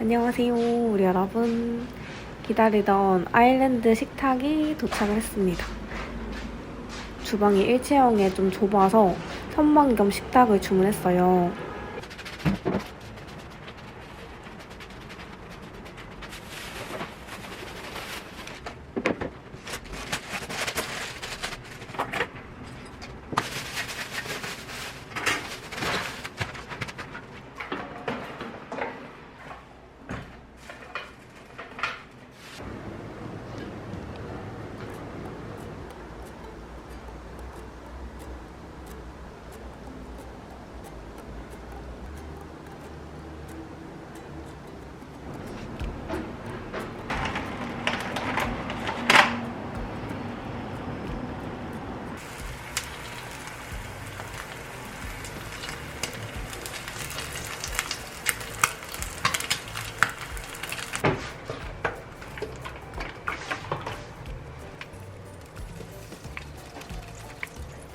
안녕하세요, 우리 여러분. 기다리던 아일랜드 식탁이 도착을 했습니다. 주방이 일체형에 좀 좁아서 선반 겸 식탁을 주문했어요.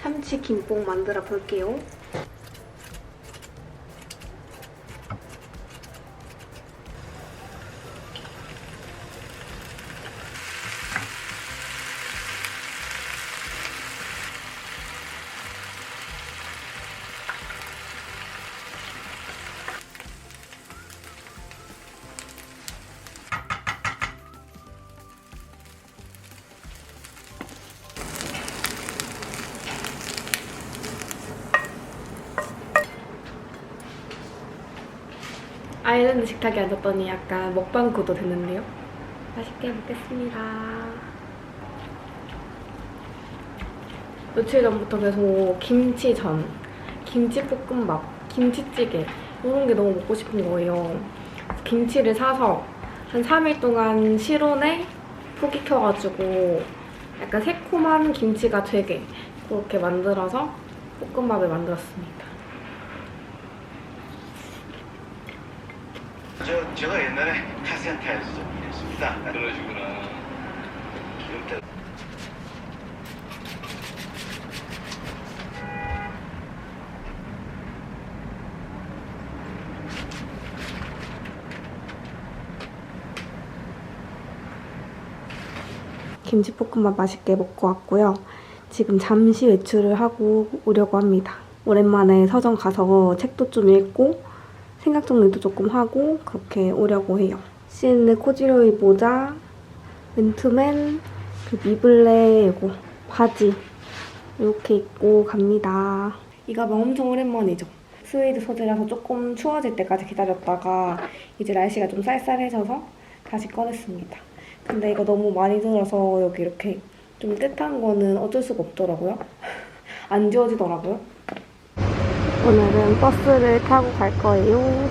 참치 김뽕 만들어 볼게요. 아일랜드 식탁에 앉았더니 약간 먹방 구도 됐는데요. 맛있게 먹겠습니다. 며칠 전부터 계속 김치전, 김치볶음밥, 김치찌개 이런 게 너무 먹고 싶은 거예요. 김치를 사서 한 3일 동안 실온에 푹 익혀가지고 약간 새콤한 김치가 되게 그렇게 만들어서 볶음밥을 만들었습니다. 제가 옛날에 카센터에서 좀 일했습니다. 그러시구나. 이렇게 김치볶음밥 맛있게 먹고 왔고요. 지금 잠시 외출을 하고 오려고 합니다. 오랜만에 서점 가서 책도 좀 읽고 생각 정리도 조금 하고 그렇게 오려고 해요. 시앤느 코지로이 모자, 맨투맨, 그 미블레 이거 바지 이렇게 입고 갑니다. 이 가방 엄청 오랜만이죠. 스웨이드 소재라서 조금 추워질 때까지 기다렸다가 이제 날씨가 좀 쌀쌀해져서 다시 꺼냈습니다. 근데 이거 너무 많이 들어서 여기 이렇게 좀 뜯한 거는 어쩔 수가 없더라고요. 안 지워지더라고요. 오늘은 버스를 타고 갈 거예요.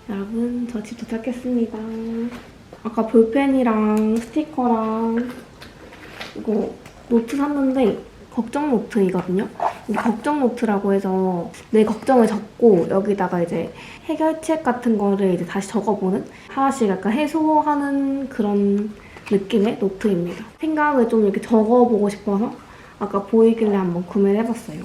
여러분, 저 집 도착했습니다. 아까 볼펜이랑 스티커랑 이거 노트 샀는데 걱정 노트이거든요. 이게 걱정 노트라고 해서 내 걱정을 적고 여기다가 이제 해결책 같은 거를 이제 다시 적어보는 하나씩 약간 해소하는 그런 느낌의 노트입니다. 생각을 좀 이렇게 적어보고 싶어서 아까 보이길래 한번 구매를 해봤어요.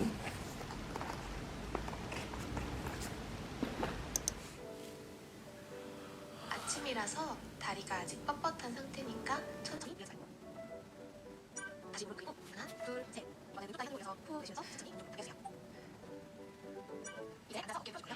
아침이라서 다리가 아직 뻣뻣한 상태니까 천천히 다시 무릎 꿇고 하나, 둘, 셋. 이번에는 뚝딱 한국에서 푹 내쉬면서 천천히 무릎 꿇게 해주세요. 이제 앉아서 어깨 펴주고요.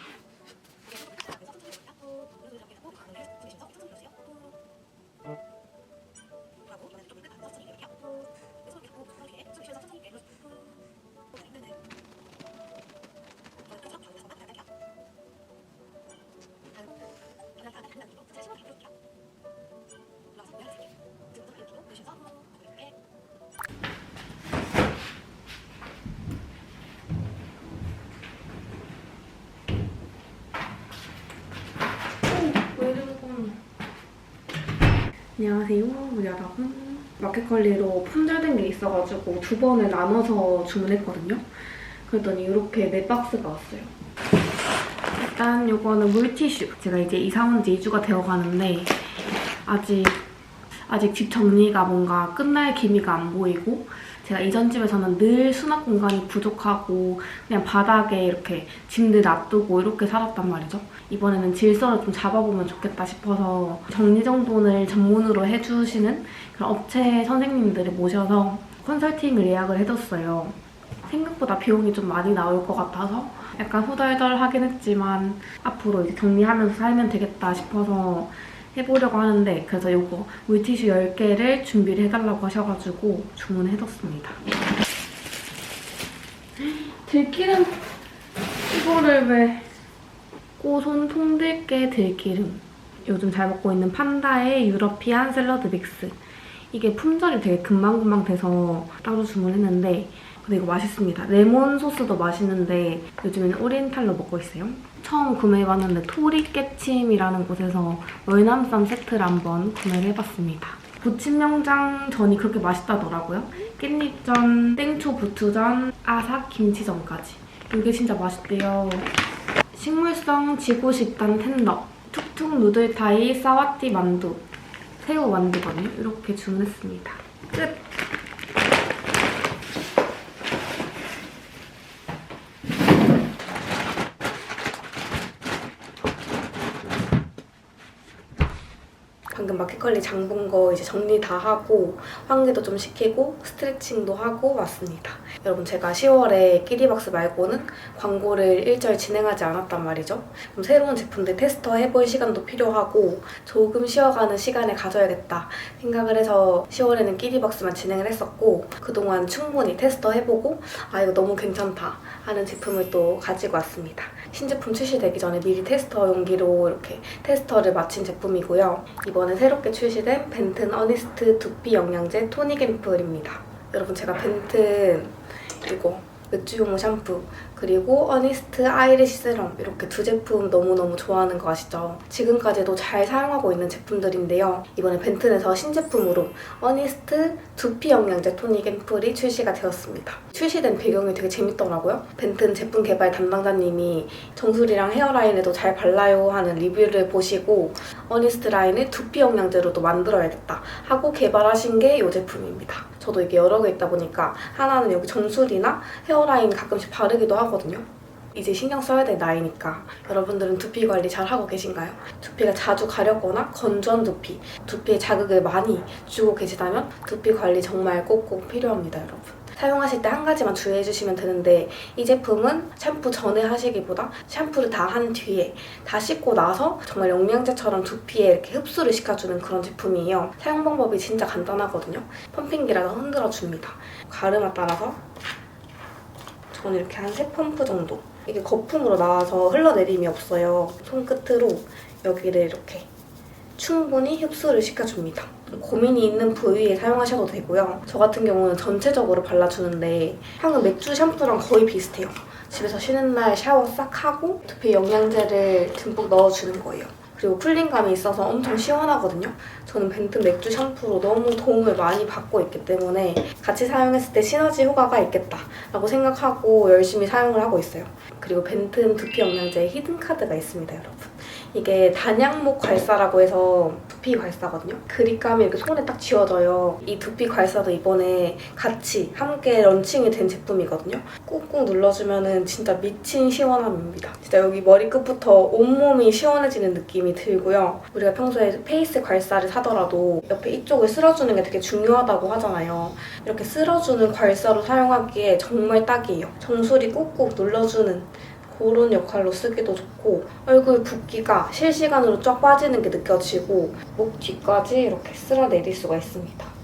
안녕하세요 여러분. 마켓컬리로 품절된 게 있어가지고 2번을 나눠서 주문했거든요. 그랬더니 이렇게 4박스가 왔어요. 일단 이거는 물티슈. 제가 이제 이사 온 지 2주가 되어가는데 아직 집 정리가 뭔가 끝날 기미가 안 보이고, 제가 이전 집에서는 늘 수납 공간이 부족하고 그냥 바닥에 이렇게 짐들 놔두고 이렇게 살았단 말이죠. 이번에는 질서를 좀 잡아보면 좋겠다 싶어서 정리정돈을 전문으로 해주시는 그런 업체 선생님들을 모셔서 컨설팅을 예약을 해뒀어요. 생각보다 비용이 좀 많이 나올 것 같아서 약간 후덜덜하긴 했지만 앞으로 이제 정리하면서 살면 되겠다 싶어서 해보려고 하는데, 그래서 이거 물티슈 10개를 준비를 해달라고 하셔가지고 주문해뒀습니다. 들기름! 이거를 왜... 꼬손 통들깨 들기름. 요즘 잘 먹고 있는 판다의 유러피안 샐러드 믹스. 이게 품절이 되게 금방금방 돼서 따로 주문했는데 근데 이거 맛있습니다. 레몬 소스도 맛있는데 요즘에는 오리엔탈로 먹고 있어요. 처음 구매해봤는데 토리깨침이라는 곳에서 월남쌈 세트를 한번 구매를 해봤습니다. 부침명장 전이 그렇게 맛있다더라고요. 깻잎전, 땡초 부추전, 아삭 김치전까지. 이게 진짜 맛있대요. 식물성 지구식단 텐더, 툭툭 누들타이 사와띠 만두, 새우 만두거든요. 이렇게 주문했습니다. 끝! 방금 마켓컬리 장 본 거 이제 정리 다 하고 환기도 좀 시키고 스트레칭도 하고 왔습니다. 여러분, 제가 10월에 끼리박스 말고는 광고를 일절 진행하지 않았단 말이죠. 그럼 새로운 제품들 테스터 해볼 시간도 필요하고 조금 쉬어가는 시간을 가져야겠다 생각을 해서 10월에는 끼리박스만 진행을 했었고, 그동안 충분히 테스터 해보고 아 이거 너무 괜찮다 하는 제품을 또 가지고 왔습니다. 신제품 출시되기 전에 미리 테스터 용기로 이렇게 테스터를 마친 제품이고요. 이번에 새롭게 출시된 벤튼 어니스트 두피 영양제 토닉 앰플입니다. 여러분, 제가 벤튼 이거 맥주용 샴푸 그리고 어니스트 아이래쉬 세럼 이렇게 두 제품 너무너무 좋아하는 거 아시죠? 지금까지도 잘 사용하고 있는 제품들인데요. 이번에 벤튼에서 신제품으로 어니스트 두피 영양제 토닉 앰플이 출시가 되었습니다. 출시된 배경이 되게 재밌더라고요. 벤튼 제품 개발 담당자님이 정수리랑 헤어라인에도 잘 발라요 하는 리뷰를 보시고 어니스트 라인을 두피 영양제로도 만들어야겠다 하고 개발하신 게 이 제품입니다. 저도 이게 여러 개 있다 보니까 하나는 여기 정수리나 헤어라인 가끔씩 바르기도 하거든요. 이제 신경 써야 될 나이니까. 여러분들은 두피 관리 잘 하고 계신가요? 두피가 자주 가렵거나 건조한 두피에 자극을 많이 주고 계시다면 두피 관리 정말 꼭꼭 필요합니다, 여러분. 사용하실 때 한 가지만 주의해주시면 되는데, 이 제품은 샴푸 전에 하시기보다 샴푸를 다 한 뒤에 다 씻고 나서 정말 영양제처럼 두피에 이렇게 흡수를 시켜주는 그런 제품이에요. 사용 방법이 진짜 간단하거든요. 펌핑기라도 흔들어줍니다. 가르마 따라서 저는 이렇게 한 3펌프 정도. 이게 거품으로 나와서 흘러내림이 없어요. 손끝으로 여기를 이렇게 충분히 흡수를 시켜줍니다. 고민이 있는 부위에 사용하셔도 되고요. 저 같은 경우는 전체적으로 발라주는데 향은 맥주 샴푸랑 거의 비슷해요. 집에서 쉬는 날 샤워 싹 하고 두피 영양제를 듬뿍 넣어주는 거예요. 그리고 쿨링감이 있어서 엄청 시원하거든요. 저는 벤튼 맥주 샴푸로 너무 도움을 많이 받고 있기 때문에 같이 사용했을 때 시너지 효과가 있겠다라고 생각하고 열심히 사용을 하고 있어요. 그리고 벤튼 두피 영양제에 히든카드가 있습니다, 여러분. 이게 단양목 괄사라고 해서 두피 괄사거든요. 그립감이 이렇게 손에 딱 쥐어져요. 이 두피 괄사도 이번에 같이 함께 런칭이 된 제품이거든요. 꾹꾹 눌러주면 진짜 미친 시원함입니다. 진짜 여기 머리끝부터 온몸이 시원해지는 느낌이 들고요. 우리가 평소에 페이스 괄사를 사더라도 옆에 이쪽을 쓸어주는 게 되게 중요하다고 하잖아요. 이렇게 쓸어주는 괄사로 사용하기에 정말 딱이에요. 정수리 꾹꾹 눌러주는 그런 역할로 쓰기도 좋고 얼굴 붓기가 실시간으로 쫙 빠지는 게 느껴지고 목 뒤까지 이렇게 쓸어내릴 수가 있습니다.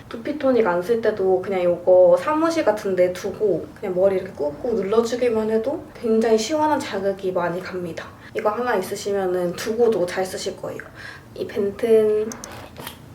두피토닉 안 쓸 때도 그냥 이거 사무실 같은 데 두고 그냥 머리 이렇게 꾹꾹 눌러주기만 해도 굉장히 시원한 자극이 많이 갑니다. 이거 하나 있으시면 두고도 잘 쓰실 거예요. 이 벤튼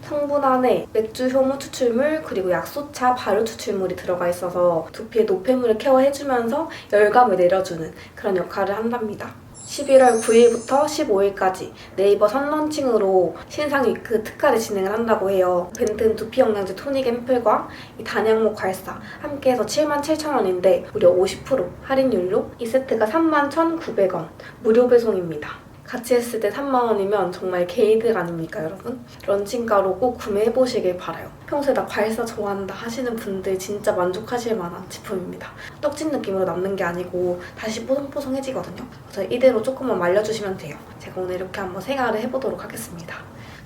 성분 안에 맥주 효모 추출물 그리고 약소차 발효 추출물이 들어가 있어서 두피의 노폐물을 케어해주면서 열감을 내려주는 그런 역할을 한답니다. 11월 9일부터 15일까지 네이버 선런칭으로 신상 위크 특가를 진행을 한다고 해요. 벤튼 두피 영양제 토닉 앰플과 이 단양목 괄사 함께해서 77,000원인데 무려 50% 할인율로 이 세트가 31,900원 무료 배송입니다. 같이 했을 때 3만원이면 정말 개이득 아닙니까 여러분? 런칭가로 꼭 구매해보시길 바라요. 평소에 나 괄사 좋아한다 하시는 분들 진짜 만족하실 만한 제품입니다. 떡진 느낌으로 남는 게 아니고 다시 뽀송뽀송해지거든요. 그래서 이대로 조금만 말려주시면 돼요. 제가 오늘 이렇게 한번 생활을 해보도록 하겠습니다.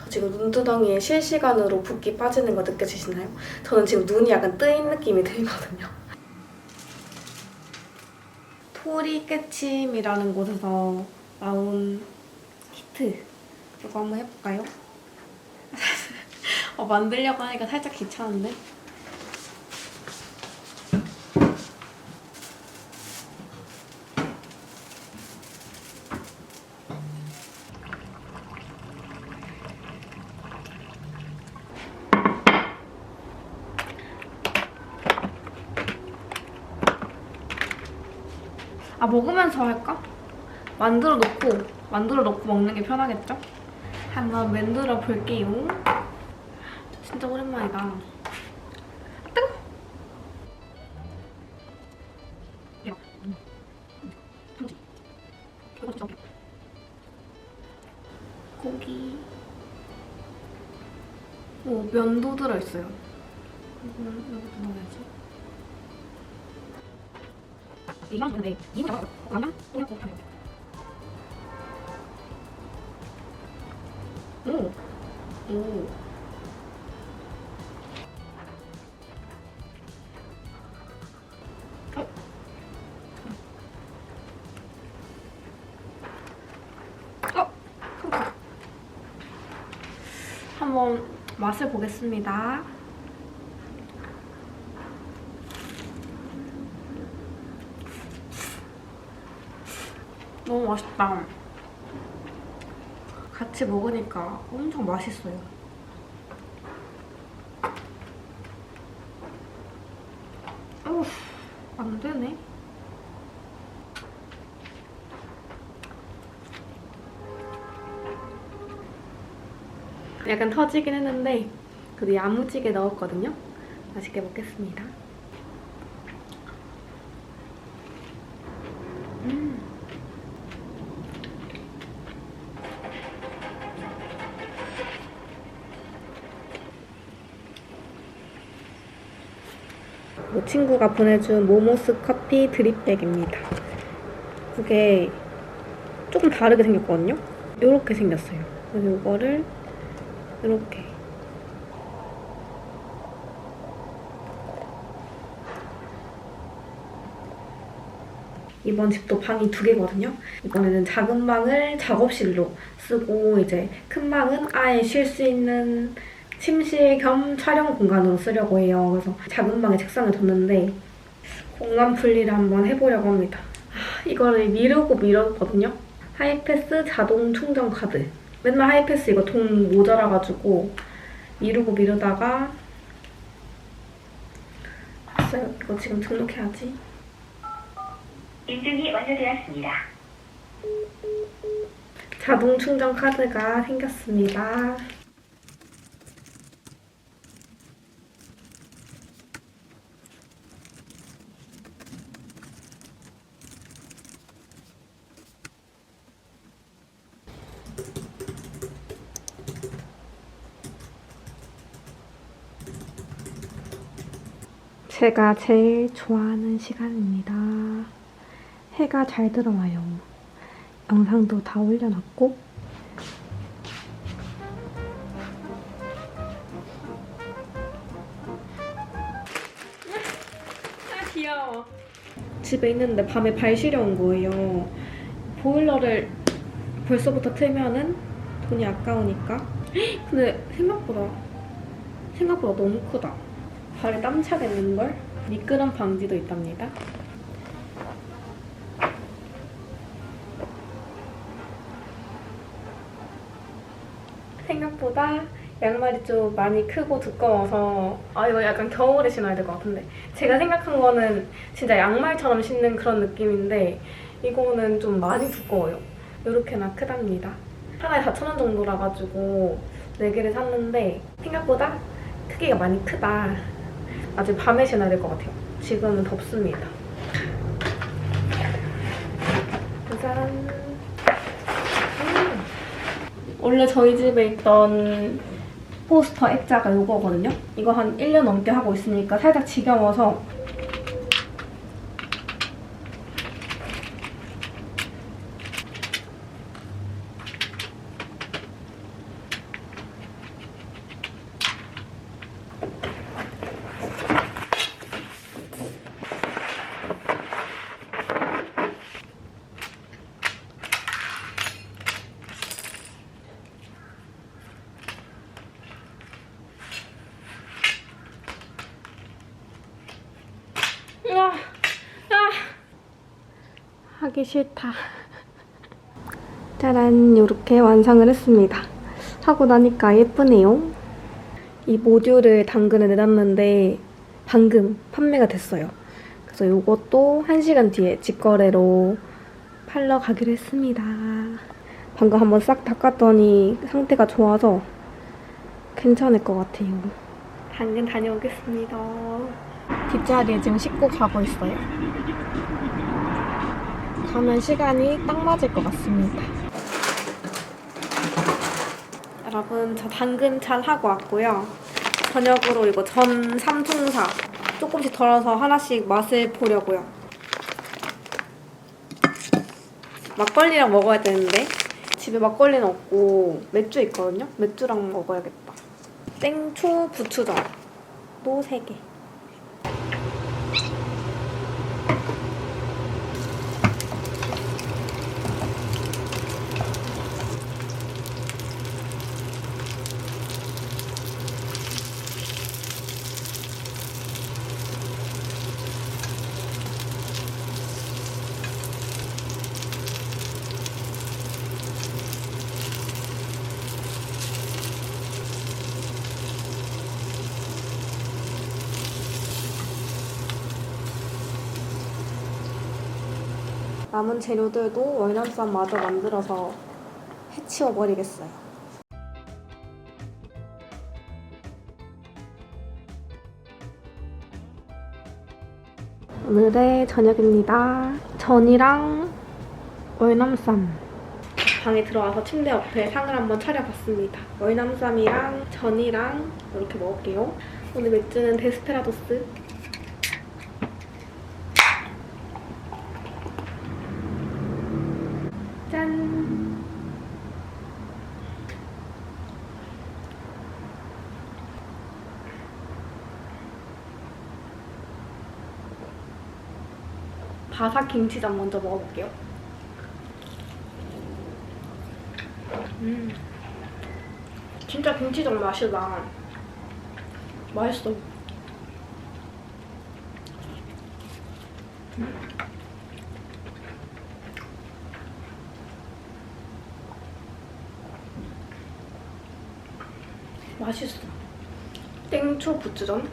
저 지금 눈두덩이에 실시간으로 붓기 빠지는 거 느껴지시나요? 저는 지금 눈이 약간 뜨인 느낌이 들거든요. 토리 깨침이라는 곳에서 나온 키트 이거 한번 해볼까요? 만들려고 하니까 살짝 귀찮은데? 먹으면서 할까? 만들어 놓고 먹는 게 편하겠죠? 한번 만들어 볼게요. 진짜 오랜만이다. 뜨거! 고기. 면도 들어있어요. 이거는 여기도 넣어야지. 이랑 근데 이거 그냥 그냥 오. 한번 맛을 보겠습니다. 너무 맛있다. 같이 먹으니까 엄청 맛있어요. 안 되네. 약간 터지긴 했는데 그래도 야무지게 넣었거든요. 맛있게 먹겠습니다. 친구가 보내준 모모스 커피 드립백입니다. 이게 조금 다르게 생겼거든요? 이렇게 생겼어요. 그래서 이거를 이렇게 이번 집도 방이 2개거든요. 이번에는 작은 방을 작업실로 쓰고 이제 큰 방은 아예 쉴 수 있는 침실 겸 촬영 공간으로 쓰려고 해요. 그래서 작은 방에 책상을 뒀는데 공간 분리를 한번 해보려고 합니다. 이거를 미루고 미뤘거든요. 하이패스 자동 충전 카드. 맨날 하이패스 이거 돈 모자라가지고 미루고 미루다가 했어요. 이거 지금 등록해야지. 인증이 완료되었습니다. 자동 충전 카드가 생겼습니다. 제가 제일 좋아하는 시간입니다. 해가 잘 들어와요. 영상도 다 올려놨고 귀여워. 집에 있는데 밤에 발 시려운 거예요. 보일러를 벌써부터 틀면은 돈이 아까우니까. 근데 생각보다 너무 크다. 발에 땀 차겠는걸? 미끄럼 방지도 있답니다. 생각보다 양말이 좀 많이 크고 두꺼워서 이거 약간 겨울에 신어야 될 것 같은데 제가 생각한 거는 진짜 양말처럼 신는 그런 느낌인데 이거는 좀 많이 두꺼워요. 이렇게나 크답니다. 하나에 4,000원 정도라 가지고 4개를 샀는데 생각보다 크기가 많이 크다. 아직 밤에 신어야 될 것 같아요. 지금은 덥습니다. 짜잔. 원래 저희 집에 있던 포스터 액자가 이거거든요. 이거 한 1년 넘게 하고 있으니까 살짝 지겨워서 하기 싫다. 짜란, 이렇게 완성을 했습니다. 하고 나니까 예쁘네요. 이 모듈을 당근에 내놨는데 방금 판매가 됐어요. 그래서 이것도 1시간 뒤에 직거래로 팔러 가기로 했습니다. 방금 한번 싹 닦았더니 상태가 좋아서 괜찮을 것 같아요. 당근 다녀오겠습니다. 뒷자리에 지금 싣고 가고 있어요. 가면 시간이 딱 맞을 것 같습니다. 여러분, 저 당근 잘 하고 왔고요. 저녁으로 이거 전 3총사 조금씩 덜어서 하나씩 맛을 보려고요. 막걸리랑 먹어야 되는데 집에 막걸리는 없고 맥주 있거든요? 맥주랑 먹어야겠다. 땡초 부추전도 3개. 남은 재료들도 월남쌈 마저 만들어서 해치워버리겠어요. 오늘의 저녁입니다. 전이랑 월남쌈. 방에 들어와서 침대 옆에 상을 한번 차려봤습니다. 월남쌈이랑 전이랑 이렇게 먹을게요. 오늘 맥주는 데스페라도스. 짠! 바삭 김치전 먼저 먹어볼게요. 진짜 김치전 맛이다. 맛있어. 맛있어. 땡초 부추전.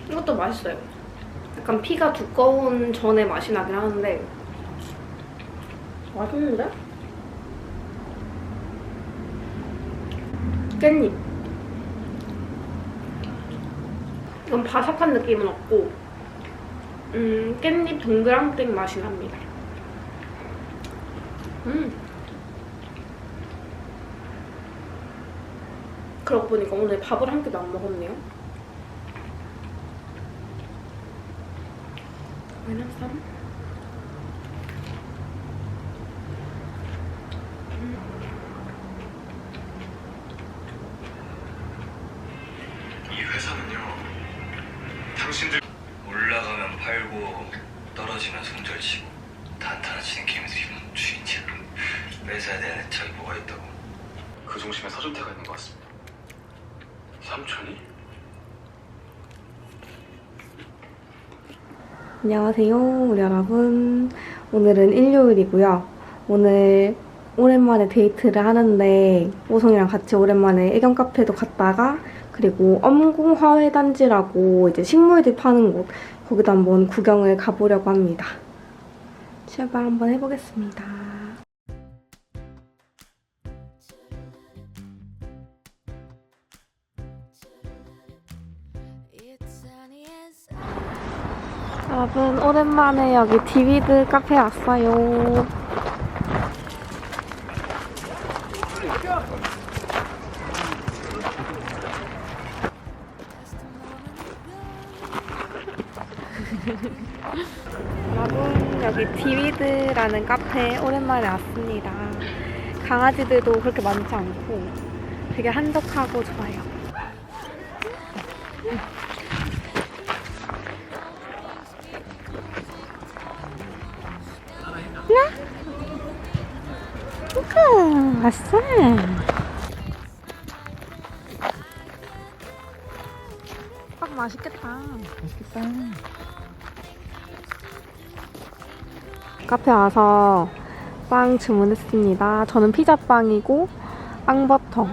이것도 맛있어요. 약간 피가 두꺼운 전의 맛이 나긴 하는데 맛있는데? 깻잎. 이건 바삭한 느낌은 없고 깻잎 동그랑땡 맛이 납니다. 그러고 보니까 오늘 밥을 한 끼도 안 먹었네요. 월남쌈? 회사는요. 당신들 올라가면 팔고 떨어지면 손절치고 단단해지는 개미들이 주인이야. 회사에 대한 애착이 뭐가 있다고? 그 중심에 서준태가 있는 것 같습니다. 삼촌이? 안녕하세요, 우리 여러분. 오늘은 일요일이고요. 오늘 오랜만에 데이트를 하는데 오송이랑 같이 오랜만에 애견 카페도 갔다가 그리고 엄궁화훼단지라고 이제 식물들 파는 곳 거기도 한번 구경을 가보려고 합니다. 출발 한번 해보겠습니다. 여러분, 오랜만에 여기 디비드 카페 왔어요. 여러분, 여기 디비드라는 카페 오랜만에 왔습니다. 강아지들도 그렇게 많지 않고 되게 한적하고 좋아요. 우와, 왔어. 빵 맛있겠다. 카페 와서 빵 주문했습니다. 저는 피자빵이고 빵버터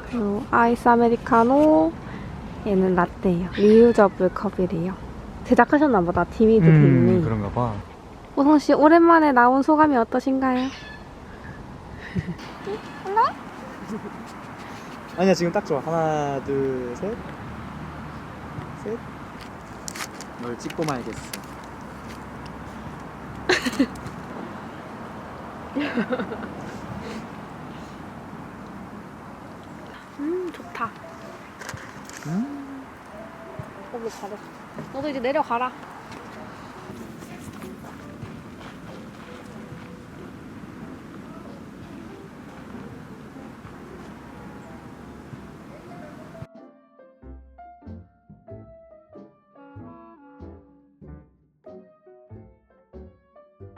그리고 아이스 아메리카노, 얘는 라떼예요. 리유저블 컵이래요. 제작하셨나 보다. 디비드 돼 그런가 봐. 오성씨, 오랜만에 나온 소감이 어떠신가요? 아니야, 지금 딱 좋아. 하나, 둘, 셋. 셋. 널 찍고 말겠어. 좋다. 너무 잘했어. 너도 이제 내려가라.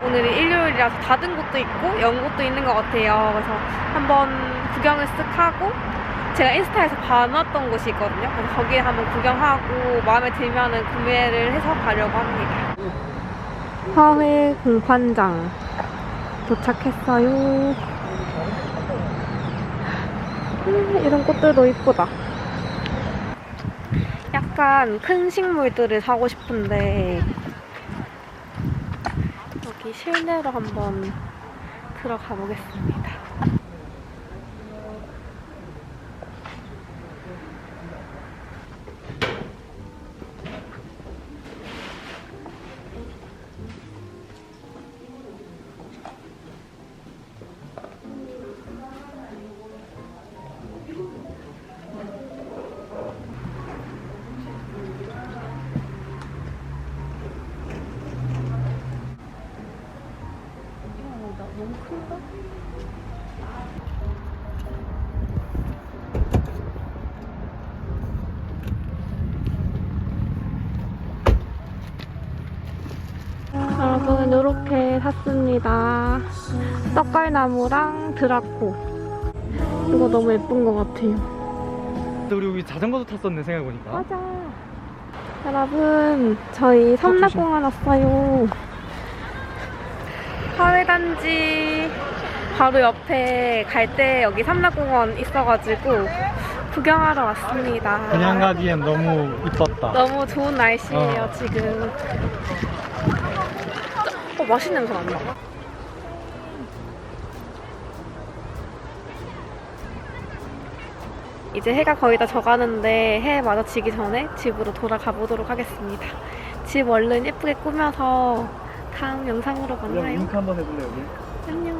오늘이 일요일이라서 닫은 곳도 있고 연 곳도 있는 것 같아요. 그래서 한번 구경을 쓱 하고 제가 인스타에서 봐놨던 곳이 있거든요. 그래서 거기에 한번 구경하고 마음에 들면은 구매를 해서 가려고 합니다. 화훼 공판장 도착했어요. 이런 꽃들도 이쁘다. 약간 큰 식물들을 사고 싶은데 여기 실내로 한번 들어가 보겠습니다. 너무 큰가? 여러분, 이렇게 샀습니다. 떡갈나무랑 드라코. 이거 너무 예쁜 것 같아요. 근데 우리 여기 자전거도 탔었네, 생각해보니까. 맞아. 여러분, 저희 삼락공원 왔어요. 화훼단지 바로 옆에 갈 때 여기 삼락공원 있어가지고 구경하러 왔습니다. 그냥 가기엔 너무 이뻤다. 너무 좋은 날씨예요, 지금. 맛있는 냄새 난다. 이제 해가 거의 다 져가는데 해 마주치기 전에 집으로 돌아가 보도록 하겠습니다. 집 얼른 예쁘게 꾸며서 다음 영상으로 만나요. 윙크 한번 해볼래, 여기? 안녕.